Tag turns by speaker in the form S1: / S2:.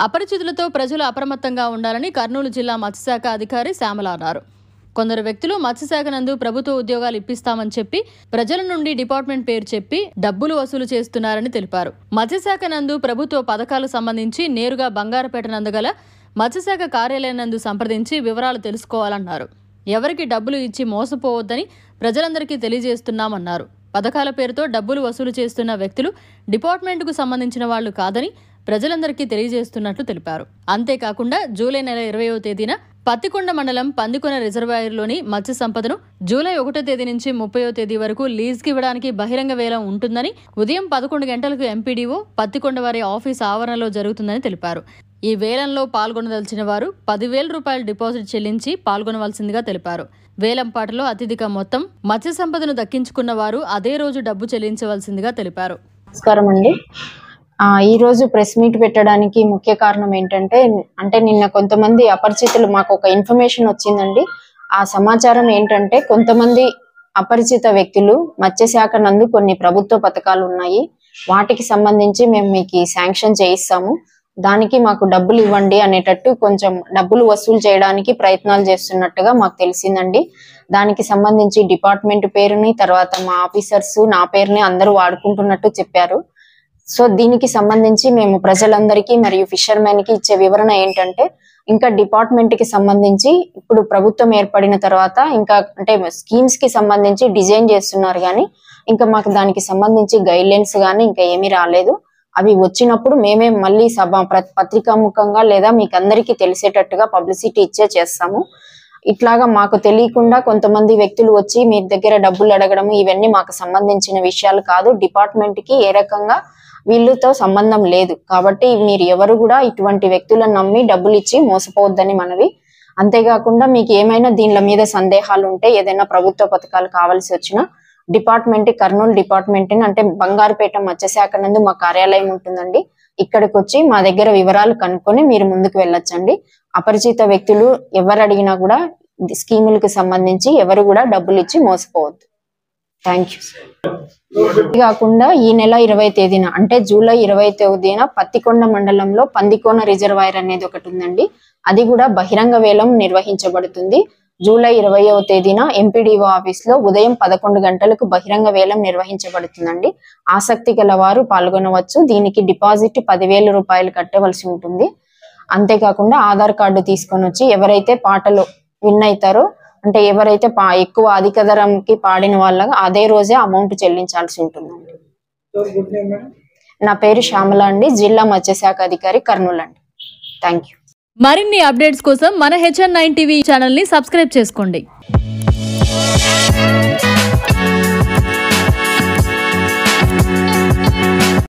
S1: అపరిచితులతో ప్రజలు అప్రమత్తంగా ఉండాలని కర్నూలు జిల్లా మత్స్యశాఖ అధికారి శ్యామల అన్నారు. కొందరు వ్యక్తులు మత్స్యశాఖ నందు ప్రభుత్వ ఉద్యోగాలు ఇప్పిస్తామని చెప్పి ప్రజల నుండి డిపార్ట్మెంట్ పేరు చెప్పి డబ్బులు వసూలు చేస్తున్నారని తెలిపారు. మత్స్యశాఖ నందు ప్రభుత్వ పథకాలకు సంబంధించి నేరుగా బంగారపేట నందుగల మత్స్యశాఖ కార్యాలయం నందు సంప్రదించి వివరాలు తెలుసుకోవాలన్నారు. ఎవరికి డబ్బులు ఇచ్చి మోసపోవద్దని ప్రజలందరికీ తెలియజేస్తున్నామన్నారు. పథకాల పేరుతో డబ్బులు వసూలు చేస్తున్న వ్యక్తులు డిపార్ట్మెంట్కు సంబంధించిన వాళ్లు కాదని ప్రజలందరికీ తెలియజేస్తున్నట్లు తెలిపారు. అంతేకాకుండా జూలై నెల 20వ తేదీన పత్తికొండ మండలం పందికొన రిజర్వాయర్లోని మత్స్య సంపదను జూలై 1వ తేదీ నుంచి 30వ తేదీ వరకు లీజ్కి ఇవ్వడానికి బహిరంగ వేలం ఉంటుందని ఉదయం 11 గంటలకు ఎంపీడీఓ పత్తికొండ వారి ఆఫీస్ ఆవరణలో జరుగుతుందని తెలిపారు. ఈ వేలంలో పాల్గొనదలిచిన వారు 10,000 రూపాయలు డిపాజిట్ చెల్లించి పాల్గొనవలసిందిగా తెలిపారు. వేలంపాటలో అత్యధిక మొత్తం మత్స్య సంపదను దక్కించుకున్న వారు అదే రోజు డబ్బు చెల్లించవలసిందిగా తెలిపారు.
S2: నమస్కారం అండి. ఈ రోజు ప్రెస్ మీట్ పెట్టడానికి ముఖ్య కారణం ఏంటంటే నిన్న కొంతమంది అపరిచితులు మాకు ఒక ఇన్ఫర్మేషన్ వచ్చిందండి. ఆ సమాచారం ఏంటంటే కొంతమంది అపరిచిత వ్యక్తులు మత్స్యశాఖ నందు కొన్ని ప్రభుత్వ పథకాలు ఉన్నాయి, వాటికి సంబంధించి మేము మీకు శాంక్షన్ చేయిస్తాము, దానికి మాకు డబ్బులు ఇవ్వండి అనేటట్టు కొంచెం డబ్బులు వసూలు చేయడానికి ప్రయత్నాలు చేస్తున్నట్టుగా మాకు తెలిసిందండి. దానికి సంబంధించి డిపార్ట్మెంట్ పేరుని తర్వాత మా ఆఫీసర్స్ నా పేరుని అందరూ వాడుకుంటున్నట్టు చెప్పారు. సో దీనికి సంబంధించి మేము ప్రజలందరికీ మరియు ఫిషర్మెన్ కి ఇచ్చే వివరణ ఏంటంటే ఇంకా డిపార్ట్మెంట్ కి సంబంధించి ఇప్పుడు ప్రభుత్వం ఏర్పడిన తర్వాత ఇంకా అంటే స్కీమ్స్ కి సంబంధించి డిజైన్ చేస్తున్నారు, కానీ ఇంకా మాకు దానికి సంబంధించి గైడ్ లైన్స్ కానీ ఇంకా ఏమీ రాలేదు. అవి వచ్చినప్పుడు మేమే మళ్ళీ పత్రికాముఖంగా లేదా మీకు అందరికీ తెలిసేటట్టుగా పబ్లిసిటీ చేస్తాము. ఇట్లాగా మాకు తెలియకుండా కొంతమంది వ్యక్తులు వచ్చి మీ దగ్గర డబ్బులు అడగడం ఇవన్నీ మాకు సంబంధించిన విషయాలు కాదు. డిపార్ట్మెంట్ కి ఏ రకంగా వీళ్ళతో సంబంధం లేదు. కాబట్టి మీరు ఎవరు కూడా ఇటువంటి వ్యక్తులను నమ్మి డబ్బులు ఇచ్చి మోసపోవద్దని మనవి. అంతేకాకుండా మీకు ఏమైనా దీనిల మీద సందేహాలు ఉంటే ఏదైనా ప్రభుత్వ పథకాలు కావాల్సి వచ్చినా కర్నూలు డిపార్ట్మెంట్ అంటే బంగారుపేట మత్స్యశాఖ నందు మా కార్యాలయం ఉంటుందండి. ఇక్కడికి వచ్చి మా దగ్గర వివరాలు కనుక్కొని మీరు ముందుకు వెళ్ళొచ్చండి. అపరిచిత వ్యక్తులు ఎవరు అడిగినా కూడా స్కీములకు సంబంధించి ఎవరు కూడా డబ్బులు ఇచ్చి మోసపోవద్దు. Thank you. కాకుండా ఈ నెల 20వ తేదీన అంటే జూలై 20వ తేదీన పత్తికొండ మండలంలో పందికోన రిజర్వాయర్ అనేది ఒకటి ఉందండి. అది కూడా బహిరంగ వేలం నిర్వహించబడుతుంది. జూలై 20వ తేదీన ఎంపీడీఓ ఆఫీస్ లో ఉదయం 11 గంటలకు బహిరంగ వేలం నిర్వహించబడుతుందండి. ఆసక్తి గల వారు పాల్గొనవచ్చు. దీనికి డిపాజిట్ 10,000 రూపాయలు కట్టవలసి ఉంటుంది. అంతేకాకుండా ఆధార్ కార్డు తీసుకొని వచ్చి ఎవరైతే పాటలు విన్ అవుతారో అంటే ఎవరైతే ఎక్కువ అధిక ధరంకి పాడిన వాళ్ళగా అదే రోజే అమౌంట్ చెల్లించాల్సి ఉంటుందండి. నా పేరు శ్యామల అండి, జిల్లా మత్స్యశాఖ అధికారి కర్నూలు అండి. Thank you.
S1: మరిన్ని అప్డేట్స్ కోసం మన HN9 టీవీ ఛానల్ ని సబ్స్క్రైబ్ చేసుకోండి.